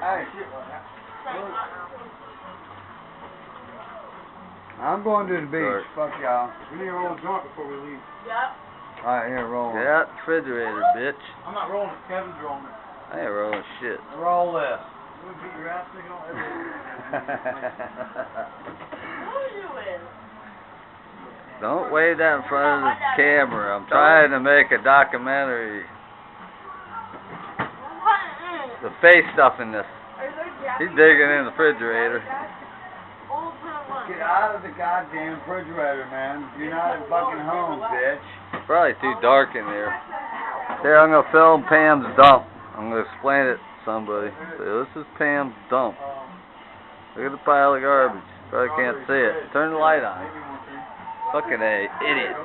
Hey. I'm going to the beach. Fuck y'all. We need to roll a joint before we leave. Yep. Alright, here, roll. Yeah, refrigerator, bitch. I'm not rolling it. Kevin's rolling it. I ain't rolling shit. Roll this. You want to beat your ass nigga on Who are you with? Don't wave that in front of the camera. I'm trying to make a documentary. The face stuffing this. He's digging in the refrigerator. Get out of the goddamn refrigerator, man. You're not at fucking home, bitch. It's probably too dark in there. Here, I'm going to film Pam's dump. I'm going to explain it to somebody. So, this is Pam's dump. Look at the pile of garbage. Probably can't see it. Turn the light on. Fucking A, idiot.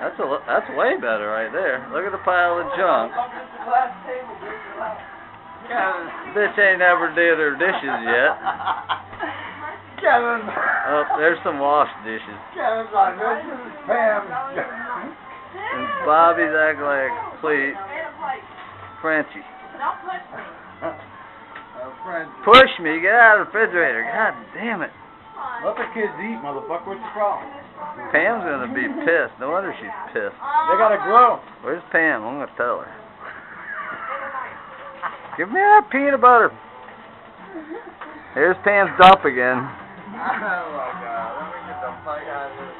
That's way better right there. Look at the pile of junk. Bitch ain't never did her dishes yet. Kevin. Oh, there's some washed dishes. Kevin's like, this is Pam's. And Bobby's acting like a complete Frenchie. Push me, get out of the refrigerator. God damn it. Let the kids eat, motherfucker. What's the problem? Pam's gonna be pissed. No wonder she's pissed. They gotta grow. Where's Pam? I'm gonna tell her. Give me that peanut butter. Here's Pam's dump again. Oh my God, let me get the fuck out of here.